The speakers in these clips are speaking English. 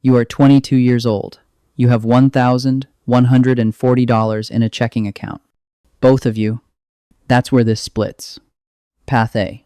You are 22 years old. You have $1,140 in a checking account. Both of you. That's where this splits. Path A.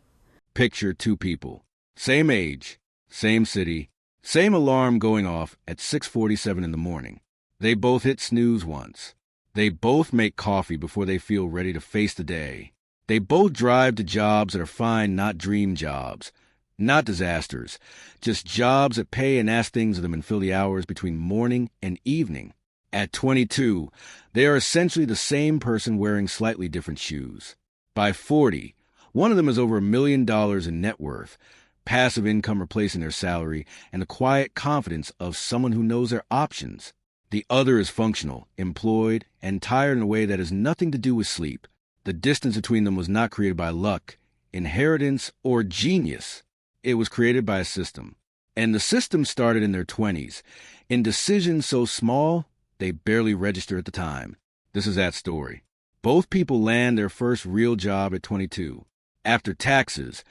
Picture two people. Same age, same city, same alarm going off at 6:47 in the morning. They both hit snooze once. They both make coffee before they feel ready to face the day. They both drive to jobs that are fine, not dream jobs. Not disasters, just jobs that pay and ask things of them and fill the hours between morning and evening. At 22, they are essentially the same person wearing slightly different shoes. By 40, one of them is over $1 million in net worth, passive income replacing their salary, and the quiet confidence of someone who knows their options. The other is functional, employed, and tired in a way that has nothing to do with sleep. The distance between them was not created by luck, inheritance, or genius. It was created by a system. And the system started in their 20s, in decisions so small, they barely register at the time. This is that story. Both people land their first real job at 22. After taxes,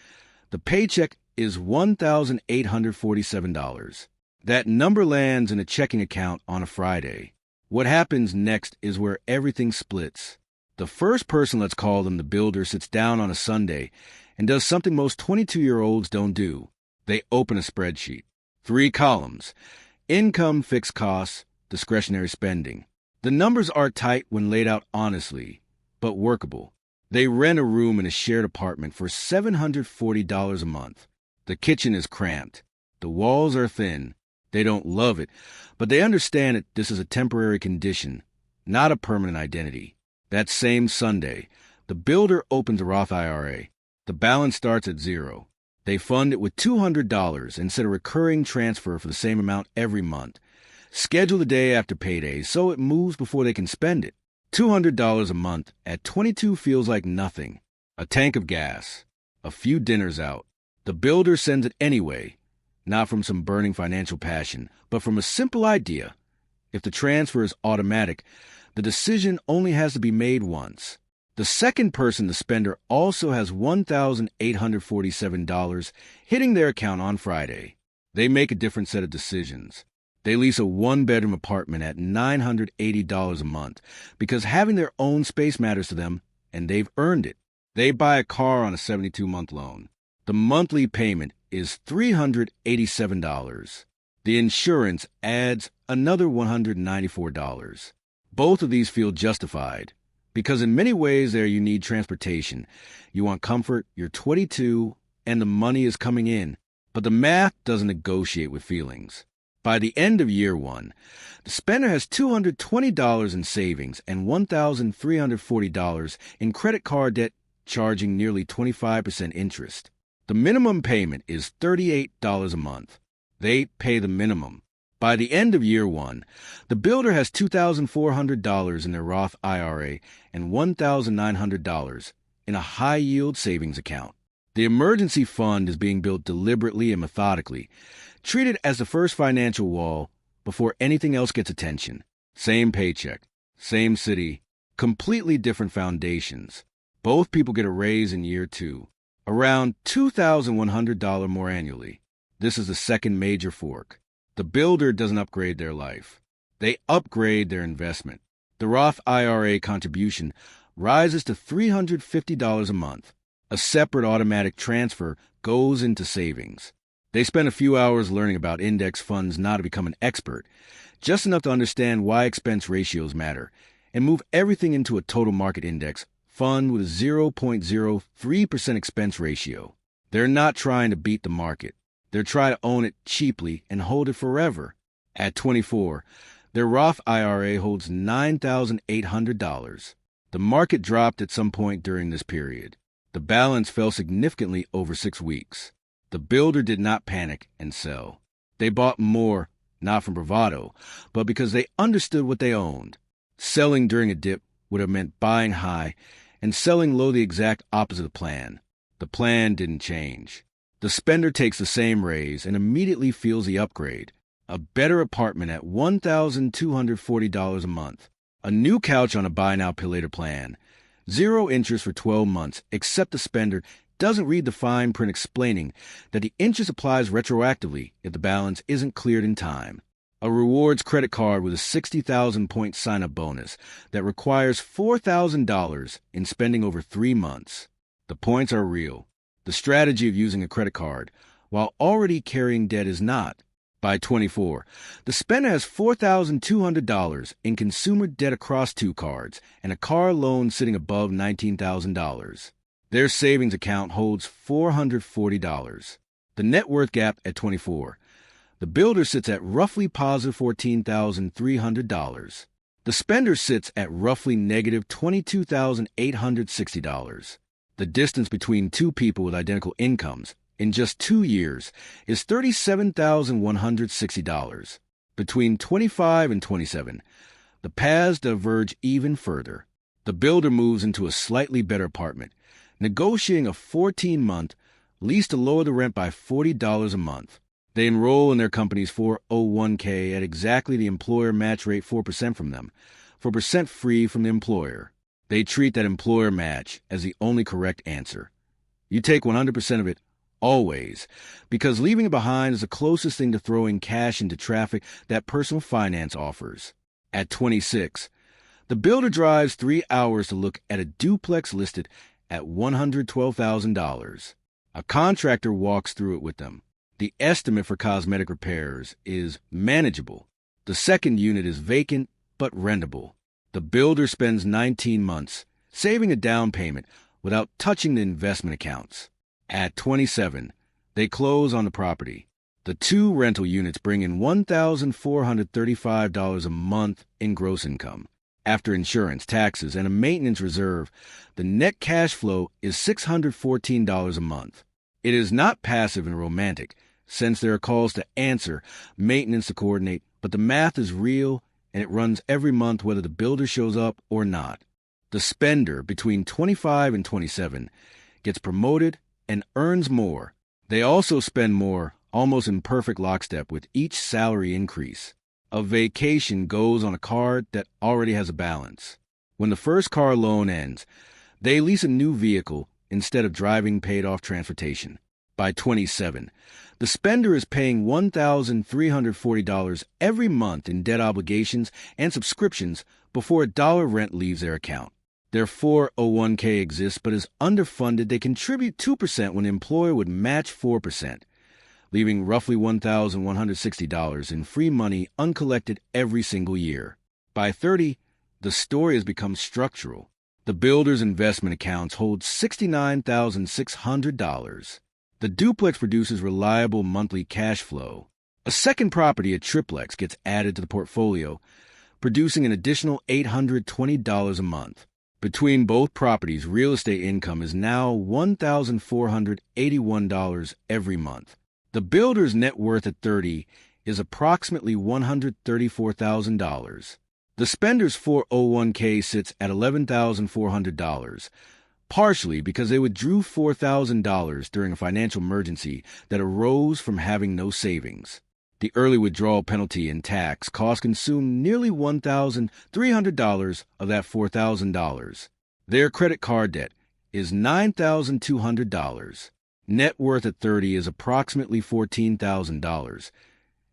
the paycheck is $1,847. That number lands in a checking account on a Friday. What happens next is where everything splits. The first person, let's call them the builder, sits down on a Sunday and does something most 22-year-olds don't do. They open a spreadsheet. 3 columns: income, fixed costs, discretionary spending. The numbers are tight when laid out honestly, but workable. They rent a room in a shared apartment for $740 a month. The kitchen is cramped. The walls are thin. They don't love it, but they understand that this is a temporary condition, not a permanent identity. That same Sunday, the builder opens a Roth IRA. The balance starts at zero. They fund it with $200 and set a recurring transfer for the same amount every month. Schedule the day after payday so it moves before they can spend it. $200 a month at 22 feels like nothing. A tank of gas. A few dinners out. The builder sends it anyway, not from some burning financial passion, but from a simple idea. If the transfer is automatic, the decision only has to be made once. The second person, the spender, also has $1,847 hitting their account on Friday. They make a different set of decisions. They lease a 1-bedroom apartment at $980 a month because having their own space matters to them, and they've earned it. They buy a car on a 72-month loan. The monthly payment is $387. The insurance adds another $194. Both of these feel justified. Because in many ways there you need transportation. You want comfort, you're 22, and the money is coming in. But the math doesn't negotiate with feelings. By the end of year one, the spender has $220 in savings and $1,340 in credit card debt, charging nearly 25% interest. The minimum payment is $38 a month. They pay the minimum. By the end of year one, the builder has $2,400 in their Roth IRA and $1,900 in a high-yield savings account. The emergency fund is being built deliberately and methodically, treated as the first financial wall before anything else gets attention. Same paycheck, same city, completely different foundations. Both people get a raise in year two, around $2,100 more annually. This is the second major fork. The builder doesn't upgrade their life. They upgrade their investment. The Roth IRA contribution rises to $350 a month. A separate automatic transfer goes into savings. They spend a few hours learning about index funds, not to become an expert, just enough to understand why expense ratios matter, and move everything into a total market index fund with a 0.03% expense ratio. They're not trying to beat the market. They're trying to own it cheaply and hold it forever. At 24, their Roth IRA holds $9,800. The market dropped at some point during this period. The balance fell significantly over 6 weeks. The builder did not panic and sell. They bought more, not from bravado, but because they understood what they owned. Selling during a dip would have meant buying high, and selling low the exact opposite of the plan. The plan didn't change. The spender takes the same raise and immediately feels the upgrade. A better apartment at $1,240 a month. A new couch on a buy now, pay later plan. 0 interest for 12 months, except the spender doesn't read the fine print explaining that the interest applies retroactively if the balance isn't cleared in time. a rewards credit card with a 60,000-point sign-up bonus that requires $4,000 in spending over 3 months. The points are real. The strategy of using a credit card while already carrying debt is not. By 24, the spender has $4,200 in consumer debt across 2 cards and a car loan sitting above $19,000. Their savings account holds $440. The net worth gap at 24. The builder sits at roughly positive $14,300. The spender sits at roughly negative $22,860. The distance between 2 people with identical incomes in just 2 years is $37,160. Between 25 and 27, the paths diverge even further. The builder moves into a slightly better apartment, negotiating a 14-month lease to lower the rent by $40 a month. They enroll in their company's 401k at exactly the employer match rate 4% from them, 4% free from the employer. They treat that employer match as the only correct answer. You take 100% of it, always, because leaving it behind is the closest thing to throwing cash into traffic that personal finance offers. At 26, the builder drives 3 hours to look at a duplex listed at $112,000. A contractor walks through it with them. The estimate for cosmetic repairs is manageable. The second unit is vacant but rentable. The builder spends 19 months saving a down payment without touching the investment accounts. At 27, they close on the property. The 2 rental units bring in $1,435 a month in gross income. After insurance, taxes, and a maintenance reserve, the net cash flow is $614 a month. It is not passive and romantic, since there are calls to answer, maintenance to coordinate, but the math is real and it runs every month whether the builder shows up or not. The spender between 25 and 27 gets promoted and earns more. They also spend more, almost in perfect lockstep with each salary increase. A vacation goes on a card that already has a balance. When the first car loan ends, they lease a new vehicle instead of driving paid-off transportation. By 27, the spender is paying $1,340 every month in debt obligations and subscriptions before a dollar rent leaves their account. Their 401k exists but is underfunded. They contribute 2% when the employer would match 4%, leaving roughly $1,160 in free money uncollected every single year. By 30, the story has become structural. The builder's investment accounts hold $69,600. The duplex produces reliable monthly cash flow. A second property, a triplex, gets added to the portfolio, producing an additional $820 a month. Between both properties, real estate income is now $1,481 every month. The builder's net worth at 30 is approximately $134,000. The spender's 401k sits at $11,400, partially because they withdrew $4,000 during a financial emergency that arose from having no savings. The early withdrawal penalty and tax cost consumed nearly $1,300 of that $4,000. Their credit card debt is $9,200. Net worth at 30 is approximately $14,000,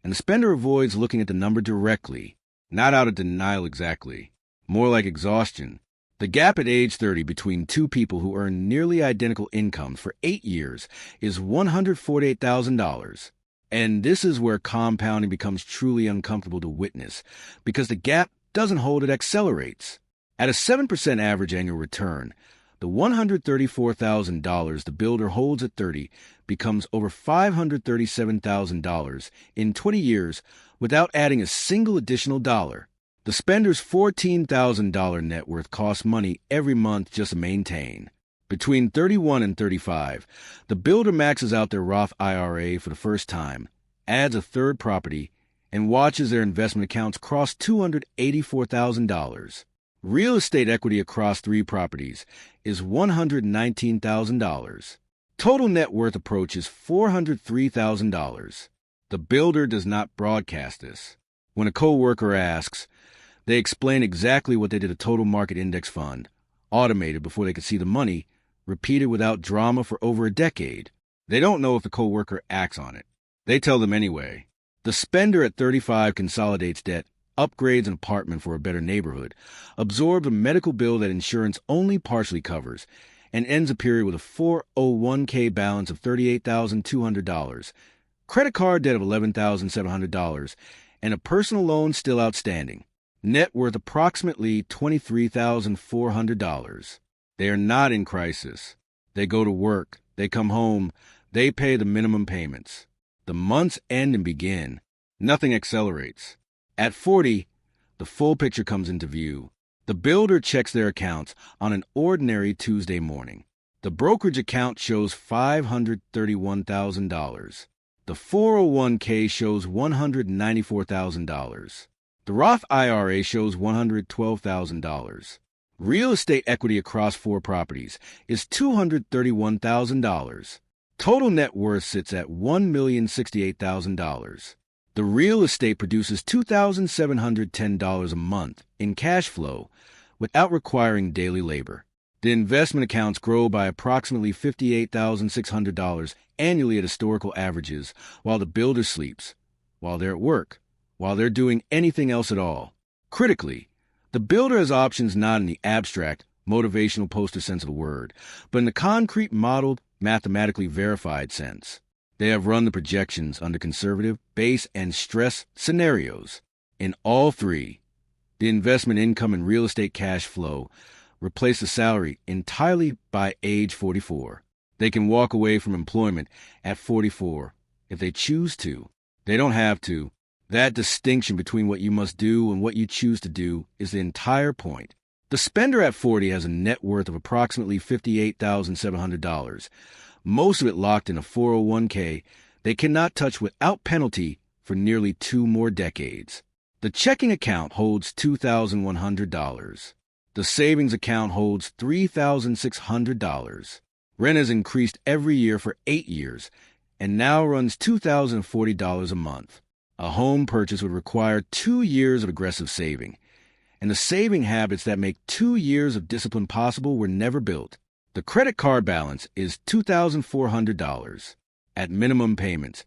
and the spender avoids looking at the number directly, not out of denial exactly, more like exhaustion. The gap at age 30 between 2 people who earn nearly identical incomes for 8 years is $148,000. And this is where compounding becomes truly uncomfortable to witness, because the gap doesn't hold, it accelerates. At a 7% average annual return, the $134,000 the builder holds at 30 becomes over $537,000 in 20 years without adding a single additional dollar. The spender's $14,000 net worth costs money every month just to maintain. Between 31 and 35, the builder maxes out their Roth IRA for the first time, adds a third property, and watches their investment accounts cross $284,000. Real estate equity across 3 properties is $119,000. Total net worth approaches $403,000. The builder does not broadcast this. When a coworker asks, they explain exactly what they did a total market index fund, automated before they could see the money, repeated without drama for over a decade. They don't know if the coworker acts on it. They tell them anyway. The The spender at 35 consolidates debt, upgrades an apartment for a better neighborhood, absorbs a medical bill that insurance only partially covers, and ends a period with a 401k balance of $38,200, credit card debt of $11,700, and a personal loan still outstanding. Net worth approximately $23,400. They are not in crisis. They go to work, they come home, they pay the minimum payments. The months end and begin. Nothing accelerates. At 40, the full picture comes into view. The builder checks their accounts on an ordinary Tuesday morning. The brokerage account shows $531,000. The 401k shows $194,000. The Roth IRA shows $112,000. Real estate equity across 4 properties is $231,000. Total net worth sits at $1,068,000. The real estate produces $2,710 a month in cash flow without requiring daily labor. The investment accounts grow by approximately $58,600 annually at historical averages while the builder sleeps, while they're at work, while they're doing anything else at all. Critically, the builder has options not in the abstract, motivational poster sense of the word, but in the concrete, modeled, mathematically verified sense. They have run the projections under conservative, base, and stress scenarios. In all 3, the investment income and real estate cash flow replace the salary entirely by age 44. They can walk away from employment at 44 if they choose to. They don't have to. That distinction between what you must do and what you choose to do is the entire point. The spender at 40 has a net worth of approximately $58,700, most of it locked in a 401k they cannot touch without penalty for nearly 2 more decades. The checking account holds $2,100. The savings account holds $3,600. Rent has increased every year for 8 years and now runs $2,040 a month. A home purchase would require 2 years of aggressive saving, and the saving habits that make 2 years of discipline possible were never built. The credit card balance is $2,400. At minimum payments,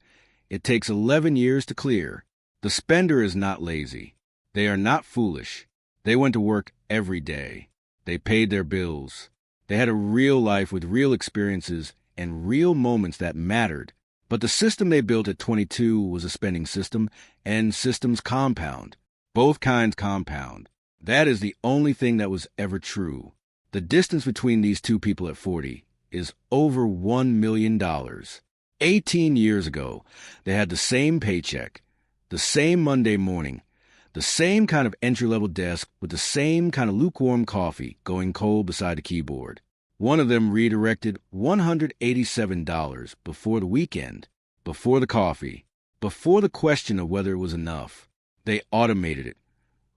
it takes 11 years to clear. The spender is not lazy. They are not foolish. They went to work every day. They paid their bills. They had a real life with real experiences and real moments that mattered. But the system they built at 22 was a spending system, and systems compound. Both kinds compound. That is the only thing that was ever true. The distance between these 2 people at 40 is over $1 million. 18 years ago, they had the same paycheck, the same Monday morning, the same kind of entry-level desk with the same kind of lukewarm coffee going cold beside the keyboard. One of them redirected $187 before the weekend, before the coffee, before the question of whether it was enough. They automated it,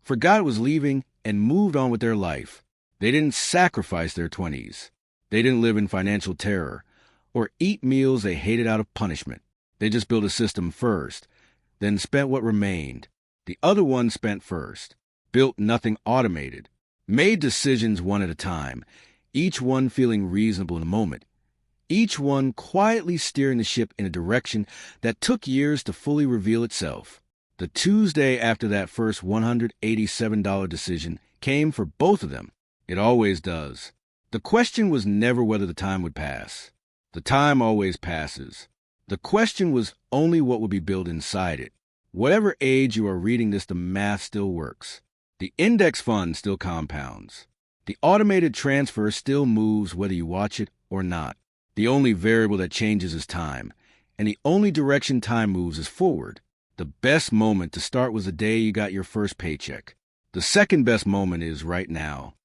forgot it was leaving, and moved on with their life. They didn't sacrifice their 20s. They didn't live in financial terror or eat meals they hated out of punishment. They just built a system first, then spent what remained. The other one spent first, built nothing automated, made decisions one at a time, each one feeling reasonable in the moment, each one quietly steering the ship in a direction that took years to fully reveal itself. The Tuesday after that first $187 decision came for both of them. It always does. The question was never whether the time would pass. The time always passes. The question was only what would be built inside it. Whatever age you are reading this, the math still works. The index fund still compounds. The automated transfer still moves whether you watch it or not. The only variable that changes is time, and the only direction time moves is forward. The best moment to start was the day you got your first paycheck. The second best moment is right now.